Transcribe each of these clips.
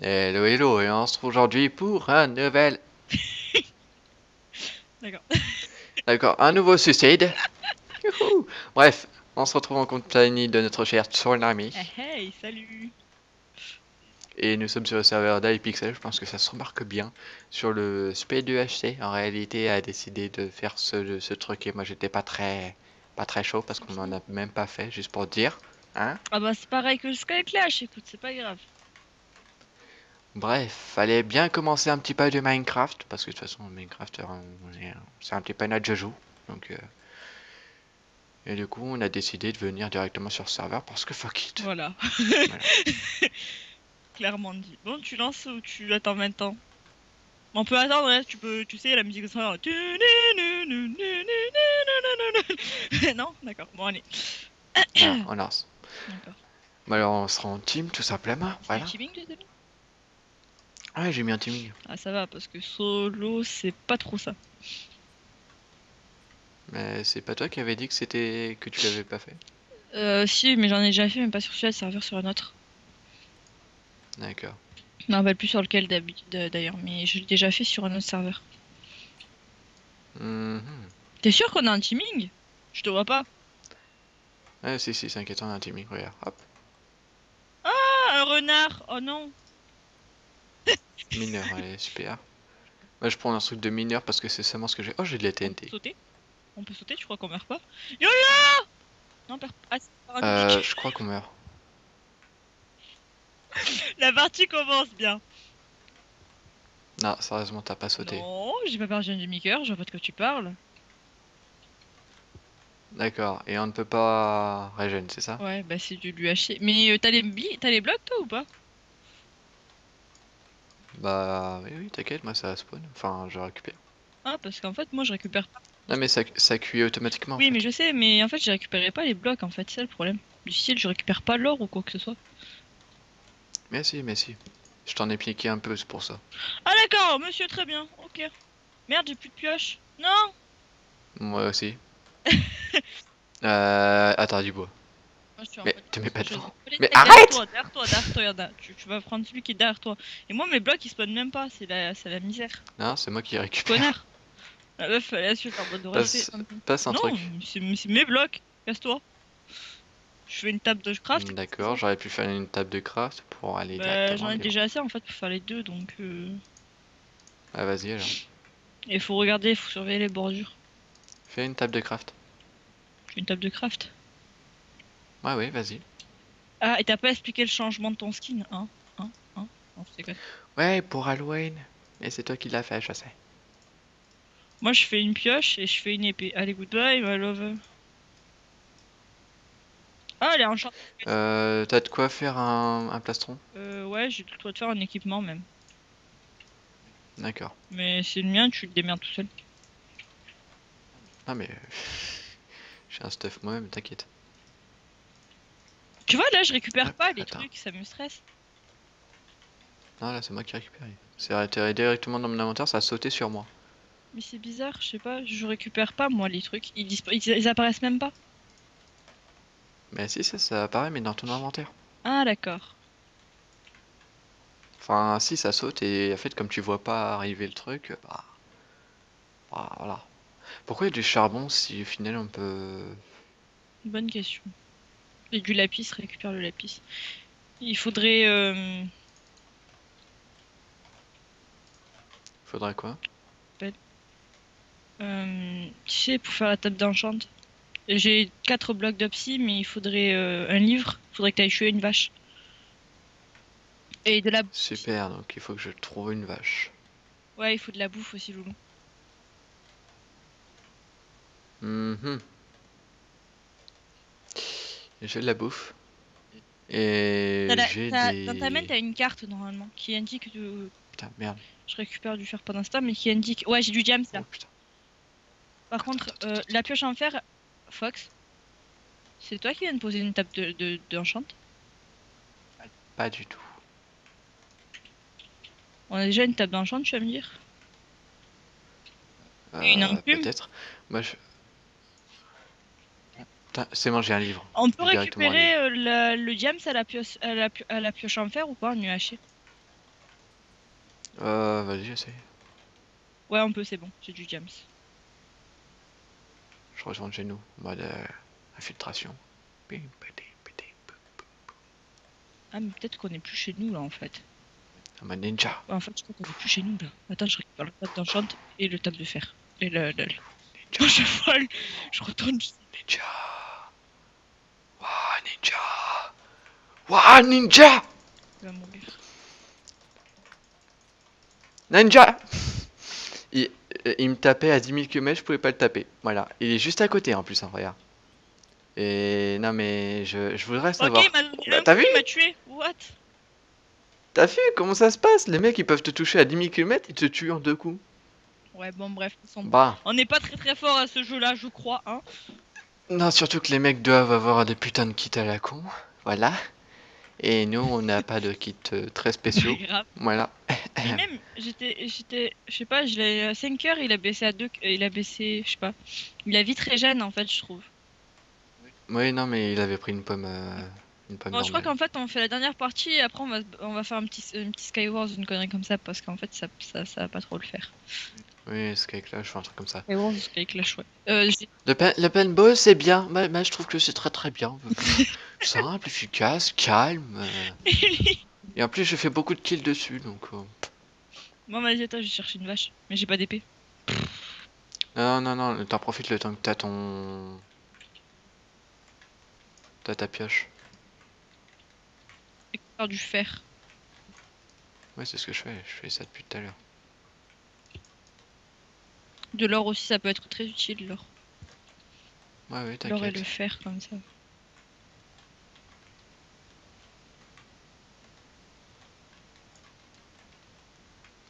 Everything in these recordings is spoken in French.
Hello hello, et on se retrouve aujourd'hui pour un nouvel... D'accord. D'accord, un nouveau suicide. Youhou. Bref, on se retrouve en compagnie de notre cher Tsunami. Ah, hey, salut. Et nous sommes sur le serveur d'iPixel, je pense que ça se remarque bien. Sur le SP2HC, en réalité, a décidé de faire ce truc et moi j'étais pas très chaud parce qu'on en a même pas fait, juste pour dire. Hein? Ah bah c'est pareil que Skyclash, écoute, c'est pas grave. Bref, fallait bien commencer un petit peu de Minecraft, parce que de toute façon, Minecraft, c'est un petit peu notre joujou. Donc, et du coup, on a décidé de venir directement sur le serveur parce que fuck it. Voilà. Voilà. Clairement dit. Bon, tu lances ou tu attends maintenant? On peut attendre, hein, tu sais, la musique sonore. Non? D'accord, bon allez. Voilà, on lance. D'accord. Bah alors, on sera en team tout simplement. C'est du Voilà. teaming, tu mis? Ah ouais, j'ai mis un teaming. Ah ça va, parce que solo, c'est pas trop ça. Mais c'est pas toi qui avais dit que c'était que tu l'avais pas fait. Si, mais j'en ai déjà fait, mais pas sur celui-là, le serveur sur un autre. D'accord. Je me rappelle plus sur lequel d'ailleurs, mais je l'ai déjà fait sur un autre serveur. Mhm. T'es sûr qu'on a un teaming? Je te vois pas. Ah si, si, c'est inquiétant, un teaming. Regarde, hop. Ah, un renard! Oh non! Mineur, allez, super. Moi, je prends un truc de mineur parce que c'est seulement ce que j'ai. Oh, j'ai de la On peut TNT. sauter? On peut sauter, tu crois qu'on meurt pas? Yo-yo! Non, ah, c'est paranoïaque. Je crois qu'on meurt. La partie commence bien. Non, sérieusement, t'as pas sauté. Non, j'ai pas perdu un demi-cœur, je vois pas de quoi tu parles. D'accord, et on ne peut pas régène, c'est ça? Ouais, bah c'est du l'UHC. Mais t'as les blocs toi ou pas? Bah oui, oui, t'inquiète, moi ça spawn. Enfin, je récupère. Ah, parce qu'en fait, moi je récupère pas. Non, mais ça cuit automatiquement en Oui, mais fait. je sais, mais en fait, j'ai récupéré pas les blocs en fait, c'est ça le problème. Du style, je récupère pas l'or ou quoi que ce soit. Mais si, mais si. Je t'en ai piqué un peu, c'est pour ça. Ah, d'accord, monsieur, très bien, ok. Merde, j'ai plus de pioche. Non! Moi aussi. Attends, du bois. Moi, je suis en Mais mode te mets pas tricheuse. devant. Les Mais steaks arrête! derrière toi, y en a. Tu vas prendre celui qui est derrière toi. Et moi, mes blocs, ils spawnent même pas, c'est la misère. Non, c'est moi qui récupère. Connard! La meuf, elle a su faire de respect Passe, un peu. passe un Non, truc. c'est mes blocs. Casse-toi. Je fais une table de craft. C'est D'accord, ça. j'aurais pu faire une table de craft pour aller Bah, j'en directement, ai mais bon. déjà assez en fait pour faire les deux, donc. Ah, vas-y alors. Et faut regarder, faut surveiller les bordures. Fais une table de craft. Je fais une table de craft. Ouais, oui, vas-y. Ah, et t'as pas expliqué le changement de ton skin, hein? Hein? Non, c'est quoi? Ouais, pour Halloween. Mais c'est toi qui l'as fait, je sais. Moi, je fais une pioche et je fais une épée. Allez, goodbye, my love. Ah, elle est enchantée. T'as de quoi faire un plastron? Ouais, j'ai le droit de faire un équipement même. D'accord. Mais c'est le mien, tu le démerdes tout seul. Ah, mais j'ai un stuff moi-même, t'inquiète. Tu vois, là, je récupère Hop, pas les attends. trucs, ça me stresse. Non, là, c'est moi qui récupère. C'est atterri directement dans mon inventaire, ça a sauté sur moi. Mais c'est bizarre, je sais pas, je récupère pas moi les trucs. Ils apparaissent même pas. Mais si, ça apparaît, mais dans ton inventaire. Ah, d'accord. Enfin, si, ça saute, et en fait, comme tu vois pas arriver le truc, bah voilà. Pourquoi il y a du charbon si au final on peut... Bonne question. Et du lapis, récupère le lapis. Il faudrait. Faudrait quoi? Tu sais, pour faire la table d'enchant. J'ai 4 blocs d'opsy, mais il faudrait un livre. Il faudrait que tu ailles tuer une vache. Et de la bouffe aussi. Super, donc il faut que je trouve une vache. Ouais, il faut de la bouffe aussi, Loulou. Mhm. J'ai de la bouffe. Et j'ai Dans ta main, des... t'as une carte normalement qui indique Putain, merde. je récupère du fer pendant ce temps, mais qui indique. Ouais, j'ai du diams là. Oh putain. Par Attends, contre, attends, attends, la attends. pioche en fer, Fox, c'est toi qui viens de poser une table d'enchant? Pas du tout. On a déjà une table d'enchant, tu vas me dire? Et une enclume? Peut-être. Moi, je... Putain, c'est bon, j'ai un livre. On peut J'ai directement un récupérer livre. le diams à la pioche en fer ou pas en UHC? Vas-y, essaye. Ouais, on peut, c'est bon, j'ai du James. Je retourne chez nous, en mode infiltration. Bim, bidi, bidi, Ah, mais peut-être qu'on est plus chez nous là en fait. en mode ninja. Ouais, en fait, je crois qu'on est plus chez nous là. Attends, je récupère la table d'enchant et le table de fer. Et le... Oh, Ninja, je vole. Je retourne. ninja. Wouah, ninja. Wouah, ninja. Il va mourir. Ninja. Il, il me tapait à 10 000 km, je pouvais pas le taper. Voilà. Il est juste à côté en plus, hein, regarde. Et non, mais je voudrais Ok, savoir. il m'a donné Bah, un t'as coup, vu? il m'a tué. What? T'as vu comment ça se passe? Les mecs, ils peuvent te toucher à 10 000 km, ils te tuent en 2 coups. Ouais, bon, bref, Bah. on n'est pas très très fort à ce jeu-là, je crois, hein. Non, surtout que les mecs doivent avoir des putains de kits à la con. Voilà. Et nous, on n'a pas de kits très Ouais, spéciaux. grave. Voilà. Mais même, je sais pas, je l'ai à 5 heures, il a baissé à 2, il a baissé, je sais pas. Il a vite régène en fait, je trouve. Oui, non, mais il avait pris une pomme Bon, je crois normale. qu'en fait, on fait la dernière partie et après, on va faire un petit Skywars, une connerie comme ça, parce qu'en fait, ça va pas trop le faire. Oui, Skyclash ou un truc comme ça. Skywars ou Skyclash, ouais. Le paintball, c'est bien. Moi, je trouve que c'est très très bien. Simple, efficace, calme. Et en plus, je fais beaucoup de kills dessus, donc. Bon, vas-y, attends, je vais chercher une vache. Mais j'ai pas d'épée. Non, non, non, t'en profites le temps que t'as ton. T'as ta pioche. Je vais faire du fer. Ouais, c'est ce que je fais. Je fais ça depuis tout à l'heure. De l'or aussi, ça peut être très utile, l'or. Ouais, ouais, L'or et le t'inquiète. fer, comme ça.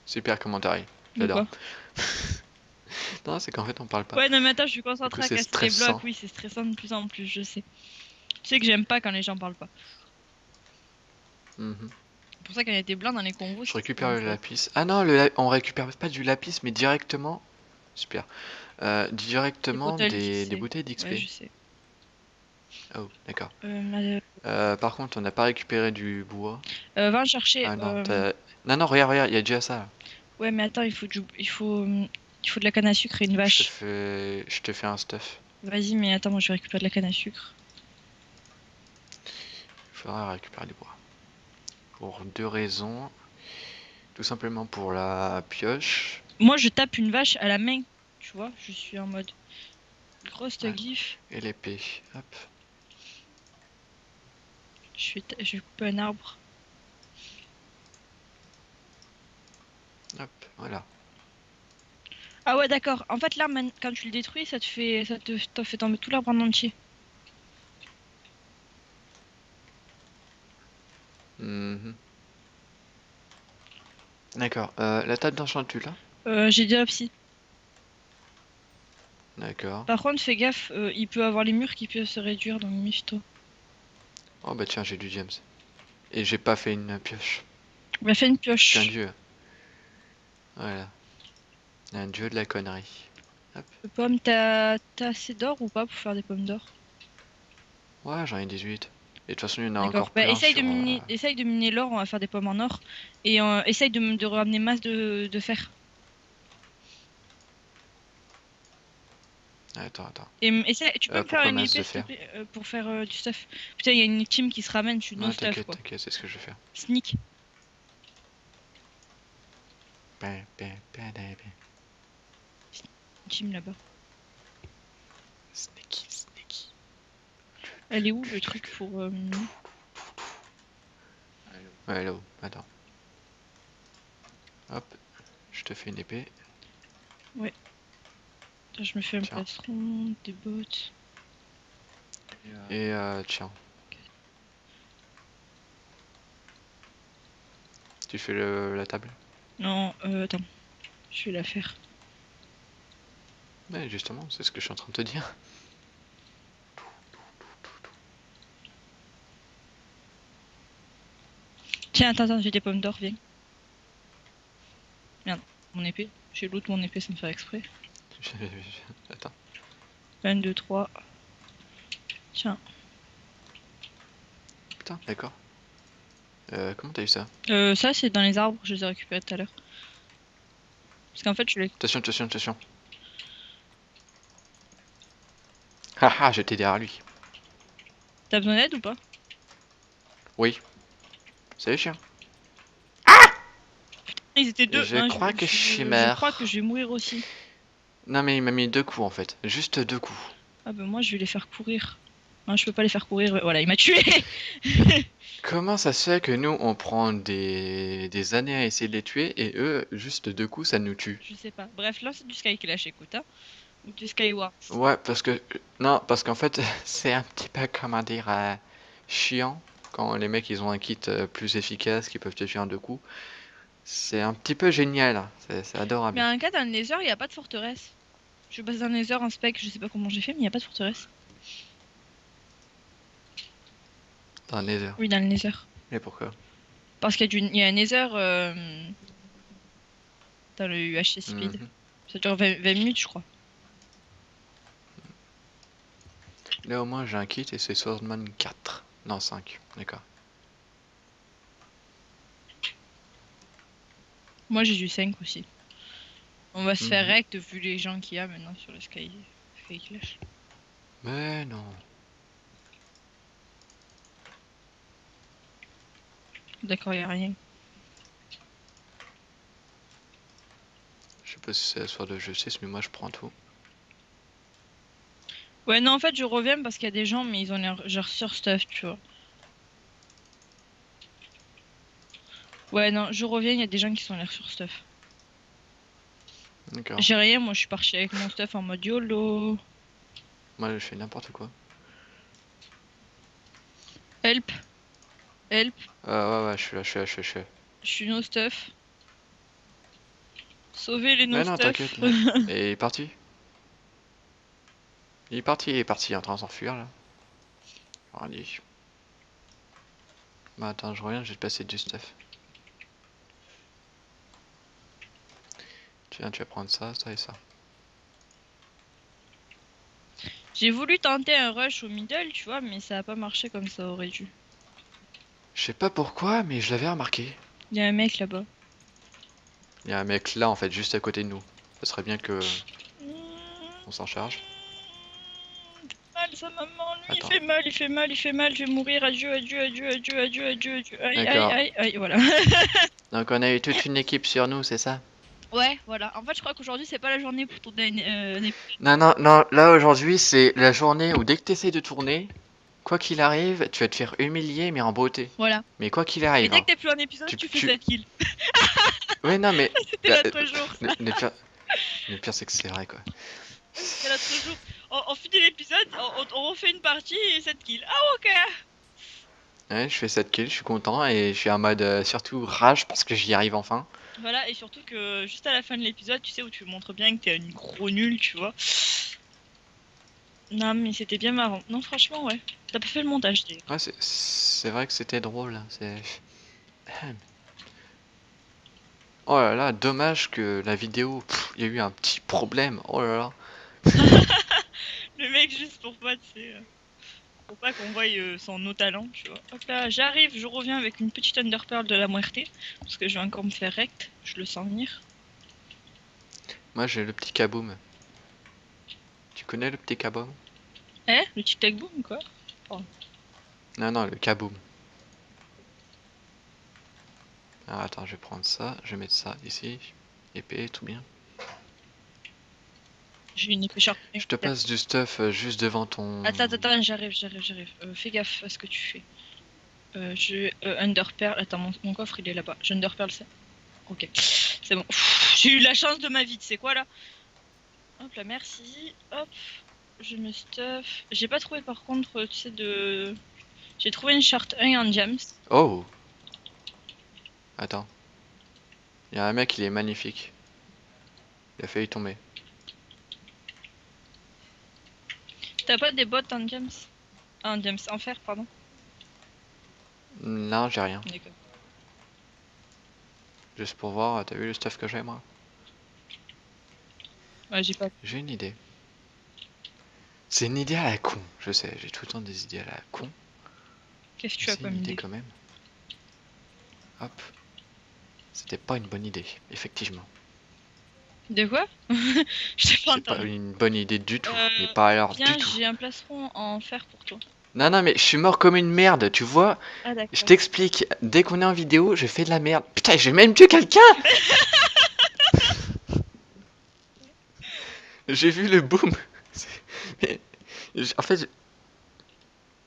Super commentaire. De J'adore. quoi? Non, c'est qu'en fait, on parle pas. Ouais, non, mais attends, je suis Du coup, concentrée à c'est casser les stressant. blocs. Oui, c'est stressant de plus en plus, je sais. Tu sais que j'aime pas quand les gens parlent pas. Mhm. C'est pour ça qu'il y a des blancs dans les convos, Je c'est récupère bon, le tu vois. lapis. Ah non, on récupère pas du lapis, mais directement. Super. Des Directement bottles des d'XC. bouteilles Ouais, d'XP. je sais. Oh, d'accord. Euh, Par contre, on n'a pas récupéré du bois. Va en chercher. Ah non, non, non, regarde, regarde, il y a déjà ça. Ouais, mais attends, il faut de la canne à sucre et une vache. Je te fais un stuff. Vas-y, mais attends, moi je vais récupérer de la canne à sucre. Il faudra récupérer du bois. Pour deux raisons. Tout simplement pour la pioche. Moi, je tape une vache à la main. Tu vois, je suis en mode grosse Ouais, glyphe. et l'épée. Hop, Je vais couper un arbre. hop, voilà. Ah ouais, d'accord. En fait, là, quand tu le détruis, t'en fait tomber tout l'arbre en entier. Mhm. D'accord. La table d'enchantement là. J'ai dit psy. D'accord. Par contre, fais gaffe, il peut avoir les murs qui peuvent se réduire, donc méfie-toi. Oh bah tiens, j'ai du James. Et j'ai pas fait une pioche. Bah, fais une Je suis un pioche. dieu. Voilà. Un dieu de la connerie. Hop. Pomme, t'as assez d'or ou pas pour faire des pommes d'or? Ouais, j'en ai 18. Et de toute façon, il y en a D'accord. encore Bah, plein sur. essaye de miner l'or, on va faire des pommes en or. Et essaye de ramener masse de fer. Attends, attends. Et tu peux me faire Pourquoi une masse épée, de s'il te fer? plaît, pour faire du stuff. Putain, il y a une team qui se ramène, je suis no Ouais, stuff, t'inquiète, quoi. t'inquiète, c'est ce que je vais faire. Sneak. Ben, ben, ben, ben, ben. Team là-bas. Sneaky, sneaky. Elle est où le truc pour miner? Ouais, là-haut, attends. Hop, je te fais une épée. Ouais. Attends, je me fais un Tiens. plastron, des bottes. Et tiens. Tu fais la table? Non, attends. Je vais la faire. Ouais, justement, c'est ce que je suis en train de te dire. Tiens, attends, j'ai des pommes d'or, viens. Merde, mon épée. J'ai l'autre mon épée sans faire exprès. Attends. 1, 2, 3. Tiens. Putain, d'accord. Comment t'as eu ça? Ça, c'est dans les arbres, je les ai récupérés tout à l'heure. Parce qu'en fait, je les. Attention, attention, attention. Haha, j'étais derrière lui. T'as besoin d'aide ou pas? Oui. Salut chien. Ils étaient deux. Je Hein, crois que je suis je crois mort. que je vais mourir aussi. Non mais il m'a mis 2 coups en fait. Juste 2 coups. Ah bah moi, je vais les faire courir. Non, je peux pas les faire courir. Voilà, il m'a tué. Comment ça se fait que nous on prend des années à essayer de les tuer et eux juste 2 coups ça nous tue? Je sais pas. Bref, là, c'est du Sky Clash, écoute. Hein. Ou du Skyward. Ouais parce que... Non parce qu'en fait c'est un petit peu comment dire chiant quand les mecs ils ont un kit plus efficace qui peuvent te tuer en 2 coups. C'est un petit peu génial. C'est adorable. Mais en cas, dans le Nether, il n'y a pas de forteresse. Je suis passé dans le Nether en spec, je sais pas comment j'ai fait, mais il n'y a pas de forteresse. Dans le Nether. Oui, dans le Nether. Et pourquoi? Parce qu'il y a un Nether dans le UHC Speed. Mhm. Ça dure 20 minutes, je crois. Là au moins j'ai un kit et c'est Swordman 4. Non 5, d'accord. Moi, j'ai du 5 aussi. On va se faire Mhm. rect vu les gens qu'il y a maintenant sur le Sky Clash. Mais non. D'accord, il n'y a rien. Je sais pas si c'est la soirée de justice mais moi je prends tout. Ouais, non, en fait, je reviens parce qu'il y a des gens, mais ils ont l'air genre sur stuff, tu vois. Ouais, non, je reviens, il y a des gens qui sont l'air sur stuff. D'accord. J'ai rien, moi, je suis parti avec mon stuff en mode YOLO. Moi je fais n'importe quoi. Help. Help. Ouais ouais je suis là, je suis là, je suis là. Je suis no stuff. Sauver les no Mais non stuff. t'inquiète là. Et il est parti. Il est parti, il est parti, il est en train de s'enfuir là. Allez. Bah attends, je reviens, je vais te passer du stuff. Tiens, tu vas prendre ça, ça et ça. J'ai voulu tenter un rush au middle, tu vois, mais ça a pas marché comme ça aurait dû. Je sais pas pourquoi, mais je l'avais remarqué. Il y a un mec là-bas. Il y a un mec là en fait, juste à côté de nous. Ça serait bien que Mmh, on s'en charge. mal, sa maman, lui, Attends. il fait mal, il fait mal, il fait mal, je vais mourir, adieu, adieu, adieu, adieu, adieu, adieu, adieu, aïe, aïe, D'accord. aïe, aïe, voilà. Donc on a eu toute une équipe sur nous, c'est ça? Ouais, voilà. En fait, je crois qu'aujourd'hui, c'est pas la journée pour tourner Non, non, non, là aujourd'hui c'est la journée où dès que t'essayes de tourner, quoi qu'il arrive, tu vas te faire humilier mais en beauté. Voilà. Mais quoi qu'il Et arrive, dès hein. que t'es plus en épisode, tu fais 7 kills. Ouais, non mais... C'était l'autre jour, ça. Le pire c'est que c'est vrai quoi. C'était l'autre jour. On finit l'épisode, on refait une partie et 7 kills. Ah, ok. Ouais, je fais 7 kills, je suis content et je suis en mode surtout rage parce que j'y arrive enfin. Voilà, et surtout que juste à la fin de l'épisode, tu sais, où tu montres bien que t'es une gros nulle, tu vois. Non, mais c'était bien marrant. Non, franchement, ouais. T'as pas fait le montage, t'es. Ouais, c'est vrai que c'était drôle. C'est... Oh là là, dommage que la vidéo, il y a eu un petit problème. Oh là là. Le mec, juste pour pas, tu sais. Pour pas qu'on voie son no talent, tu vois. Hop là, j'arrive, je reviens avec une petite Underpearl de la Muerte. Parce que je vais encore me faire rect. Je le sens venir. Moi j'ai le petit kaboom. Tu connais le petit kaboom? Eh, le tic-tac boom, quoi. Non, non, le kaboom. Alors attends, je vais prendre ça, je vais mettre ça ici. Épée, tout bien. J'ai une épée sharp. Je te passe du stuff juste devant ton... Attends, j'arrive. Fais gaffe à ce que tu fais. Je Underpearl. Attends, mon coffre il est là-bas. J'ai Underpearl, ça. Ok, c'est bon. J'ai eu la chance de ma vie, tu sais quoi là. Hop là, merci. Hop, je me stuff. J'ai pas trouvé par contre, tu sais, de. J'ai trouvé une charte 1 en gems. Oh! Attends. Il y a un mec, il est magnifique. Il a failli tomber. T'as pas des bottes en gems? En gems, en fer, pardon. Non, j'ai rien. D'accord. Juste pour voir, t'as vu le stuff que j'ai moi? Ouais, j'ai pas. J'ai une idée. C'est une idée à la con, je sais, j'ai tout le temps des idées à la con. Qu'est-ce que tu C'est as une comme idée idée? quand même. Hop. C'était pas une bonne idée, effectivement. De quoi? Je t'ai pas C'est pas entendu. une bonne idée du tout. Mais pas alors Viens, du tout. j'ai un plastron en fer pour toi. Non, non, mais je suis mort comme une merde, tu vois. Ah Je d'accord. t'explique. Dès qu'on est en vidéo, je fais de la merde. Putain, j'ai même tué quelqu'un. J'ai vu le boom. Mais, en fait,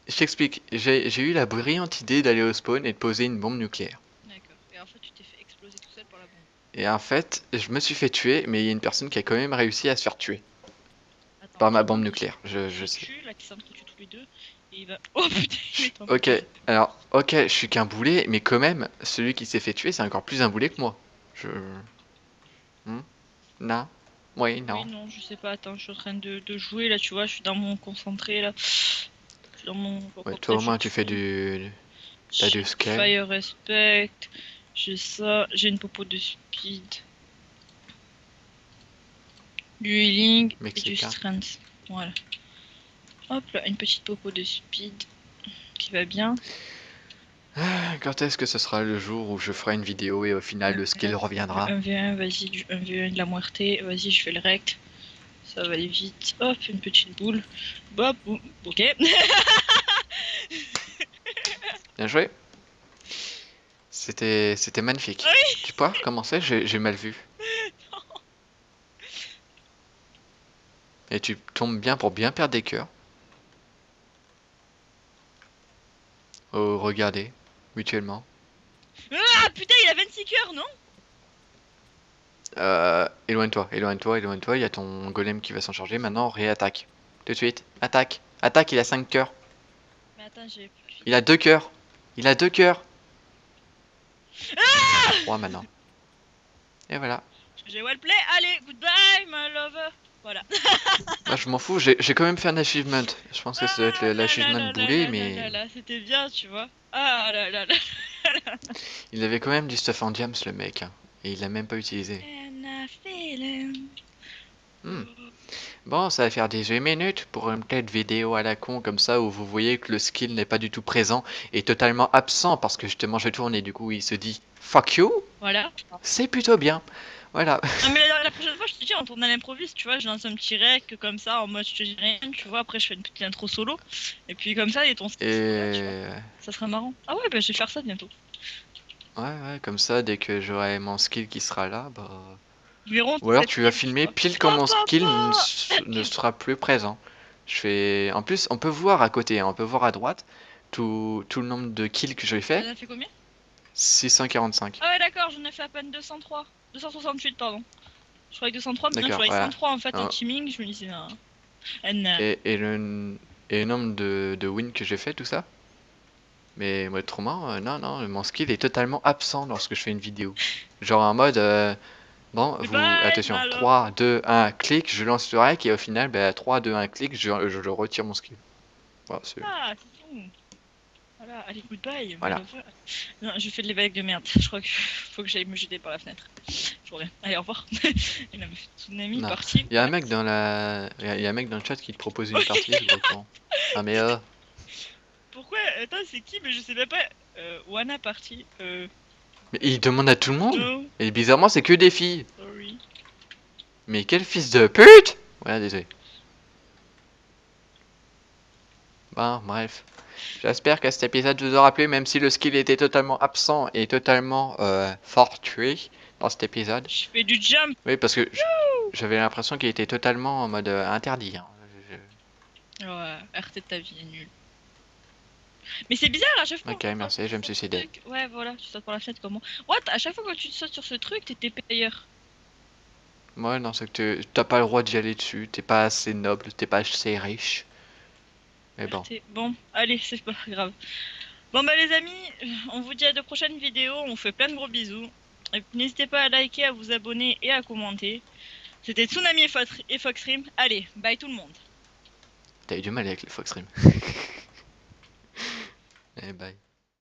je t'explique. J'ai eu la brillante idée d'aller au spawn et de poser une bombe nucléaire. D'accord. Et en fait, tu t'es fait exploser tout seul par la bombe. Et en fait, je me suis fait tuer, mais il y a une personne qui a quand même réussi à se faire tuer Attends, par ma j'ai bombe un nucléaire. Je sais. là qui s'entretue tous les deux. Et il va. Oh putain, il est en Ok, alors, ok, je suis qu'un boulet, mais quand même, celui qui s'est fait tuer, c'est encore plus un boulet que moi. Je... Non. Oui, non. Oui, non, je sais pas. Attends, je suis en train de jouer là, tu vois. Je suis dans mon concentré là. Je suis dans mon. Ouais, toi au moins tu fais du... T'as du scale. Fire Respect. J'ai ça. J'ai une popo de speed. Du healing et du Mexicain. strength. Voilà. Hop là, une petite popo de speed qui va bien. Quand est-ce que ce sera le jour où je ferai une vidéo et au final le skill reviendra? 1v1, vas-y, du 1v1 de la muerte. Vas-y, je fais le rect. Ça va aller vite. Hop, une petite boule. Bop, boum. Ok. Bien joué. C'était magnifique. Tu peux recommencer? J'ai mal vu. Et tu tombes bien pour bien perdre des cœurs. Oh, regardez, mutuellement. Ah putain, il a 26 cœurs, non? Éloigne-toi, éloigne-toi, éloigne-toi. Il y a ton golem qui va s'en charger. Maintenant, réattaque. Tout de suite. Attaque. Attaque, il a 5 cœurs. Mais attends, j'ai. Il a 2 cœurs. Il a 2 cœurs. 3 maintenant. Et voilà. J'ai wellplay. Allez, goodbye, my lover. Voilà. Moi, je m'en fous. J'ai quand même fait un achievement. Je pense que ça doit être l'achievement boulet, mais C'était bien, tu vois. Ah là là là. il avait quand même du stuff en diams, le mec. Hein. Et il l'a même pas utilisé. And I feel Bon, ça va faire 18 minutes pour une petite vidéo à la con comme ça où vous voyez que le skill n'est pas du tout présent et totalement absent parce que justement je tourne et du coup il se dit fuck you. Voilà. C'est plutôt bien. Voilà. Non mais la prochaine fois je te dis on tourne à l'improviste, tu vois, je lance un petit rec comme ça en mode je te dis rien, tu vois, après je fais une petite intro solo et puis comme ça il y a ton skill, voilà, tu vois. Et Ça serait marrant. Ah ouais bah je vais faire ça bientôt. ouais, comme ça dès que j'aurai mon skill qui sera là, bah... Nous verrons Ou alors cette tu vas team, filmer tu vois. pile quand mon skill Papa ne sera plus présent. Je fais... En plus, on peut voir à côté, hein, on peut voir à droite tout le nombre de kills que j'ai fait. T'en as fait combien? 645. Ah ouais d'accord, j'en ai fait à peine 203. 268 pardon. Je croyais que 203, mais non je D'accord, voyais voilà. 103 en fait en Alors, teaming, je me disais non. Non. et le nombre de wins que j'ai fait, tout ça. Mais moi, autrement, non, non, mon skill est totalement absent lorsque je fais une vidéo. Genre en mode, bon, vous, Goodbye, attention, my love. 3, 2, 1, clic, je lance le rec et au final, bah, 3, 2, 1, clic, je retire mon skill. Voilà, Ah, c'est tout. Voilà, allez, goodbye. my Voilà. lover. Non, je fais de l'évêque de merde. Je crois qu'il faut que j'aille me jeter par la fenêtre. Je reviens. Allez, au revoir. Et là, tsunami Non. parti. Il y a un mec dans il y a un mec dans le chat qui te propose une partie, je comprends. Ah mais Pourquoi? Attends, c'est qui? Mais je sais même pas. Wana parti. mais il demande à tout le monde. No, Et bizarrement, c'est que des filles. sorry. Mais quel fils de pute! Voilà, désolé. Bon, bref. J'espère que cet épisode vous aura plu, même si le skill était totalement absent et totalement fortuit dans cet épisode. Je fais du jump. Oui, parce que j'avais l'impression qu'il était totalement en mode interdit. Hein. Ouais, RT de ta vie est nul. Mais c'est bizarre à chaque fois. Ok, merci, je vais me suicider. Ouais, voilà, tu sautes par la fenêtre comment? What? À chaque fois que tu sautes sur ce truc, t'étais payeur. Moi, non, c'est que t'as pas le droit d'y aller dessus, t'es pas assez noble, t'es pas assez riche. Mais bon. Bon, allez, c'est pas grave. Bon bah les amis, on vous dit à de prochaines vidéos, on vous fait plein de gros bisous. Et n'hésitez pas à liker, à vous abonner et à commenter. C'était Tsunami et Foxstream. Allez, bye tout le monde. T'as eu du mal avec le Foxstream. Eh bye.